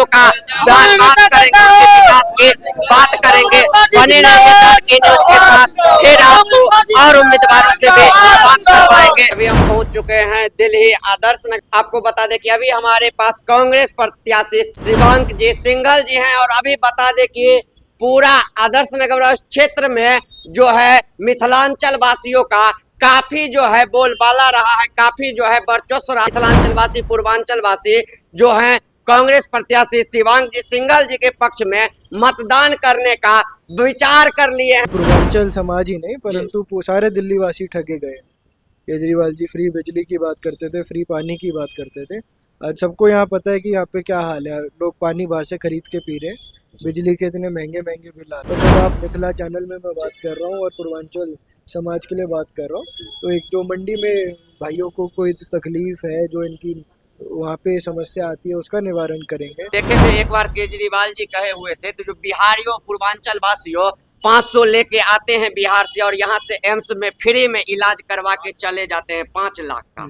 वासियों का बात करेंगे, उनके विकास की बात करेंगे। बने रहिए तड़के न्यूज के साथ, फिर आपको और उम्मीदवारों से भी बात करवाएंगे। अभी हम पहुंच चुके हैं दिल्ली आदर्श नगर। आपको बता दें कि अभी हमारे पास कांग्रेस प्रत्याशी शिवांक जी सिंघल जी हैं, और अभी बता दें कि पूरा आदर्श नगर क्षेत्र में जो है मिथिलांचल वासियों का काफी जो है बोलबाला रहा है, काफी जो है वर्चस्व रहा। मिथिलांचल वासी, पूर्वांचल वासी जो है कांग्रेस प्रत्याशी शिवांक जी सिंघल जी के पक्ष में मतदान करने का विचार कर लिए हैं। पूर्वांचल समाज ही नहीं परंतु सारे दिल्ली वासी ठगे गए। केजरीवाल जी फ्री बिजली की बात करते थे, फ्री पानी की बात करते थे। आज सबको यहाँ पता है कि यहाँ पे क्या हाल है। लोग पानी बाहर से खरीद के पी रहे हैं, बिजली के इतने महंगे महंगे बिल आते हैं। तो जब आप मिथिला चैनल में मैं बात कर रहा हूँ और पूर्वांचल समाज के लिए बात कर रहा हूँ, तो एक जो मंडी में भाइयों को कोई तकलीफ है, जो इनकी वहाँ पे समस्या आती है, उसका निवारण करेंगे। देखे थे एक बार केजरीवाल जी कहे हुए थे, तो जो बिहारियों पूर्वांचल वासियों 500 लेके आते हैं बिहार से, और यहाँ से एम्स में फ्री में इलाज करवा के चले जाते हैं 5 लाख का।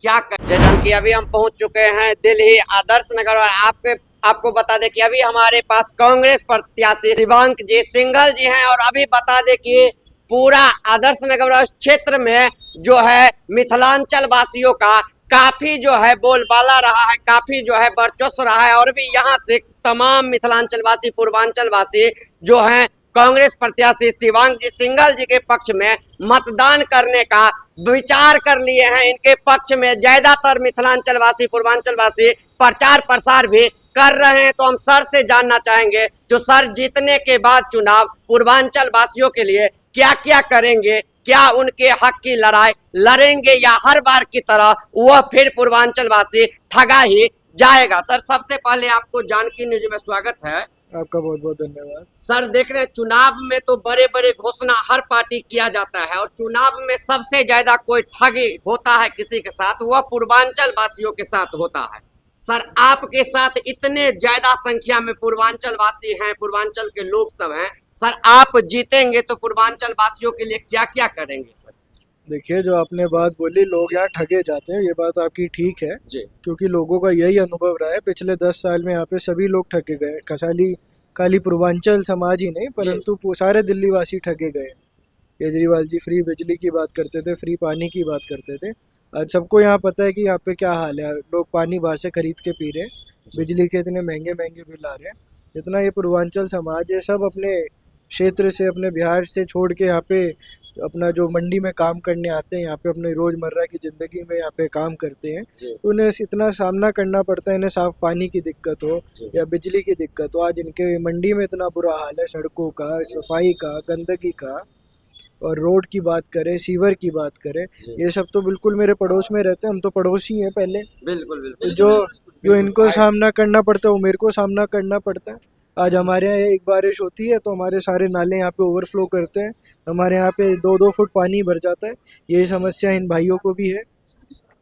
क्या जैसन की अभी हम पहुंच चुके हैं दिल्ली आदर्श नगर, और आपको बता दें कि अभी हमारे पास कांग्रेस प्रत्याशी शिवांक जी सिंघल जी हैं, और अभी बता दें कि पूरा आदर्श नगर क्षेत्र में जो है मिथिलांचल वासियों का काफी जो है बोलबाला रहा है, काफी जो है वर्चस्व रहा है। और भी यहाँ से तमाम मिथिलांचल वासी, पूर्वांचल वासी जो हैं कांग्रेस प्रत्याशी शिवांक जी सिंघल जी के पक्ष में मतदान करने का विचार कर लिए हैं। इनके पक्ष में ज्यादातर मिथिलांचल वासी, पूर्वांचल वासी प्रचार प्रसार भी कर रहे हैं। तो हम सर से जानना चाहेंगे, जो सर जीतने के बाद चुनाव पूर्वांचल वासियों के लिए क्या क्या करेंगे, क्या उनके हक की लड़ाई लड़ेंगे, या हर बार की तरह वह फिर पूर्वांचल वासी ठगा ही जाएगा। सर सबसे पहले आपको जानकी न्यूज में स्वागत है। आपका बहुत बहुत धन्यवाद। सर देख रहे हैं चुनाव में तो बड़े बड़े घोषणा हर पार्टी किया जाता है, और चुनाव में सबसे ज्यादा कोई ठगी होता है किसी के साथ, वह पूर्वांचल वासियों के साथ होता है। सर आपके साथ इतने ज्यादा संख्या में पूर्वांचल वासी हैं, पूर्वांचल के लोग सब हैं, सर आप जीतेंगे तो पूर्वांचल वासियों के लिए क्या क्या करेंगे सर? देखिए, जो आपने बात बोली, लोग यहाँ ठगे जाते हैं, ये बात आपकी ठीक है जी। क्योंकि लोगों का यही अनुभव रहा है। पिछले 10 साल में यहाँ पे सभी लोग ठगे गए। खाली पूर्वांचल समाज ही नहीं परंतु सारे दिल्ली वासी ठगे गए। केजरीवाल जी फ्री बिजली की बात करते थे, फ्री पानी की बात करते थे। आज सबको यहाँ पता है कि यहाँ पे क्या हाल है। लोग पानी बाहर से खरीद के पी रहे हैं, बिजली के इतने महंगे महंगे बिल आ रहे हैं। जितना ये पूर्वांचल समाज है, सब अपने क्षेत्र से, अपने बिहार से छोड़ के यहाँ पे अपना जो मंडी में काम करने आते हैं, यहाँ पे अपने रोज़मर्रा की ज़िंदगी में यहाँ पे काम करते हैं, तो उन्हें इतना सामना करना पड़ता है। इन्हें साफ़ पानी की दिक्कत हो या बिजली की दिक्कत हो, आज इनके मंडी में इतना बुरा हाल है, सड़कों का, सफाई का, गंदगी का। और रोड की बात करें, सीवर की बात करें, ये सब तो बिल्कुल मेरे पड़ोस में रहते हैं। हम तो पड़ोसी हैं पहले। बिल्कुल बिल्कुल। जो इनको सामना करना पड़ता है वो मेरे को सामना करना पड़ता है। आज हमारे यहाँ एक बारिश होती है तो हमारे सारे नाले यहाँ पे ओवरफ्लो करते हैं, हमारे यहाँ पे 2-2 फुट पानी भर जाता है। यही समस्या इन भाइयों को भी है।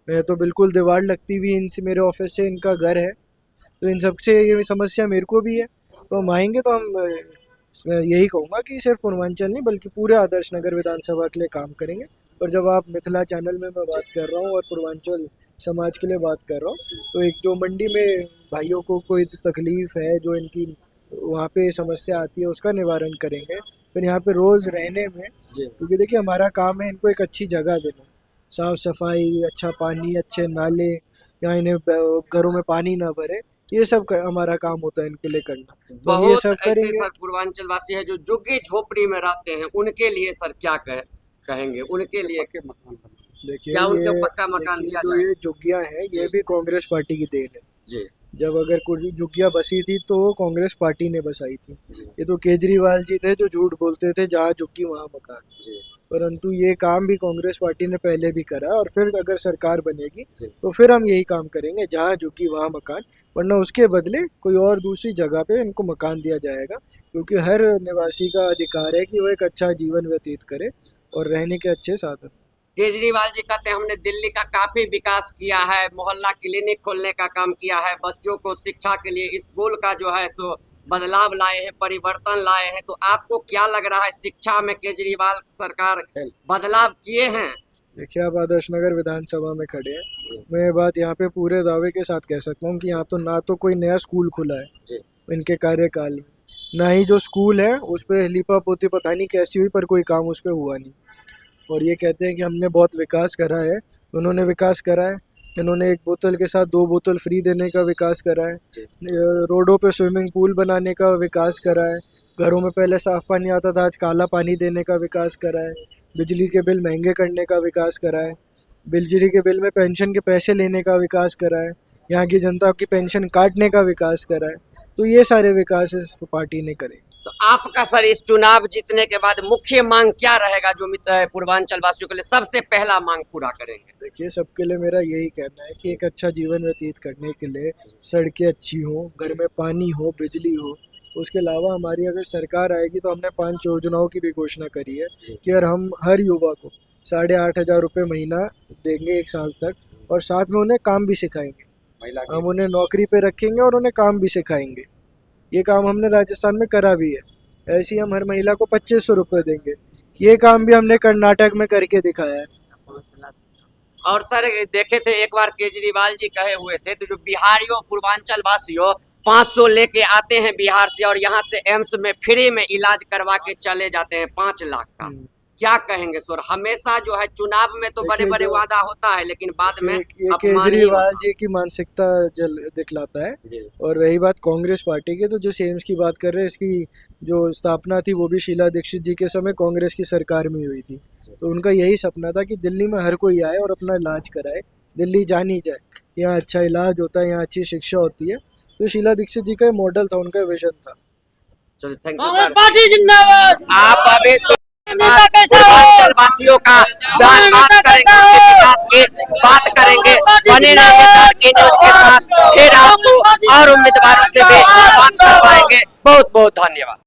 मैं तो बिल्कुल दीवार लगती हुई इनसे, मेरे ऑफिस से इनका घर है, तो इन सबसे ये समस्या मेरे को भी है। तो हम आएंगे तो हम यही कहूँगा कि सिर्फ पूर्वांचल नहीं बल्कि पूरे आदर्श नगर विधानसभा के लिए काम करेंगे। और जब आप मिथिला चैनल में मैं बात कर रहा हूँ और पूर्वांचल समाज के लिए बात कर रहा हूँ, तो एक जो मंडी में भाइयों को कोई तकलीफ है, जो इनकी वहाँ पे समस्या आती है, उसका निवारण करेंगे। फिर यहाँ पे रोज़ रहने में, क्योंकि देखिए हमारा काम है इनको एक अच्छी जगह देना, साफ़ सफाई, अच्छा पानी, अच्छे नाले, यहाँ इन्हें घरों में पानी ना भरे, ये सब हमारा काम होता है इनके लिए करना। तो हम ये सब करेंगे। सर पूर्वांचल वासी है जो झुग्गी झोपड़ी में रहते हैं, उनके लिए सर क्या कहेंगे? उनके लिए देखिए, क्या उनको पक्का मकान दिया जो जाए? ये झुग्गियाँ हैं, ये भी कांग्रेस पार्टी की देन है जी। जब अगर कुछ झुग्गियाँ बसी थी तो कांग्रेस पार्टी ने बसाई थी। ये तो केजरीवाल जी थे जो झूठ बोलते थे, जहाँ झुग्गी वहाँ मकान। परंतु ये काम भी कांग्रेस पार्टी ने पहले भी करा, और फिर अगर सरकार बनेगी तो फिर हम यही काम करेंगे, जहाँ झुग्गी वहाँ मकान। वरना उसके बदले कोई और दूसरी जगह पे इनको मकान दिया जाएगा, क्योंकि हर निवासी का अधिकार है कि वो एक अच्छा जीवन व्यतीत करे और रहने के अच्छे साधन। केजरीवाल जी कहते हैं हमने दिल्ली का काफी विकास किया है, मोहल्ला क्लिनिक खोलने का काम किया है, बच्चों को शिक्षा के लिए स्कूल का जो है सो बदलाव लाए हैं, परिवर्तन लाए हैं। तो आपको क्या लग रहा है, शिक्षा में केजरीवाल सरकार बदलाव किए हैं? देखिए आप आदर्श नगर विधानसभा में खड़े हैं, मैं ये बात यहाँ पे पूरे दावे के साथ कह सकता हूँ कि यहाँ तो ना तो कोई नया स्कूल खुला है जी। इनके कार्यकाल में, ना ही जो स्कूल है उस पर लीपा पोती पता नहीं कैसी हुई पर कोई काम उस पर हुआ नहीं। और ये कहते हैं कि हमने बहुत विकास करा है, उन्होंने विकास करा है, इन्होंने एक बोतल के साथ 2 बोतल फ्री देने का विकास करा है, रोडों पे स्विमिंग पूल बनाने का विकास करा है, घरों में पहले साफ पानी आता था आज काला पानी देने का विकास करा है, बिजली के बिल महंगे करने का विकास करा है, बिजली के बिल में पेंशन के पैसे लेने का विकास करा है, यहाँ की जनता की पेंशन काटने का विकास करा है। तो ये सारे विकास इस पार्टी ने करे। तो आपका सर इस चुनाव जीतने के बाद मुख्य मांग क्या रहेगा जो पूर्वांचल वासियों के लिए सबसे पहला मांग पूरा करेंगे? देखिए सबके लिए मेरा यही कहना है कि एक अच्छा जीवन व्यतीत करने के लिए सड़कें अच्छी हो, घर में पानी हो, बिजली हो। उसके अलावा हमारी अगर सरकार आएगी तो हमने 5 योजनाओं की भी घोषणा करी है कि अगर हम हर युवा को 8,500 रुपये महीना देंगे 1 साल तक, और साथ में उन्हें काम भी सिखाएंगे। हम उन्हें नौकरी पे रखेंगे और उन्हें काम भी सिखाएंगे। ये काम हमने राजस्थान में करा भी है। ऐसे ही हम हर महिला को 2,500 रुपये देंगे। ये काम भी हमने कर्नाटक में करके दिखाया है। और सर देखे थे एक बार केजरीवाल जी कहे हुए थे तो जो बिहारियों पूर्वांचल वासियों 500 लेके आते हैं बिहार से और यहाँ से एम्स में फ्री में इलाज करवा के चले जाते हैं 5 लाख का। क्या कहेंगे सर? हमेशा जो है चुनाव में तो बड़े बड़े वादा होता है लेकिन बाद में ये केजरीवाल जी की मानसिकता दिखलाता है। और रही बात कांग्रेस पार्टी की, तो जो एम्स की बात कर रहे हैं, इसकी जो स्थापना थी वो भी शीला दीक्षित जी के समय कांग्रेस की सरकार में हुई थी। तो उनका यही सपना था कि दिल्ली में हर कोई आए और अपना इलाज कराए, दिल्ली जानी जाए, यहाँ अच्छा इलाज होता है, यहाँ अच्छी शिक्षा होती है। तो शीला दीक्षित जी का मॉडल था, उनका विजन था। चलिए थैंक यू सर। आप अभी पूर्वांचल वासियों का बात करेंगे, विकास की बात करेंगे। बने रहिए के न्यूज के साथ, फिर आपको और उम्मीदवारों से भी बात करवाएंगे। बहुत बहुत धन्यवाद।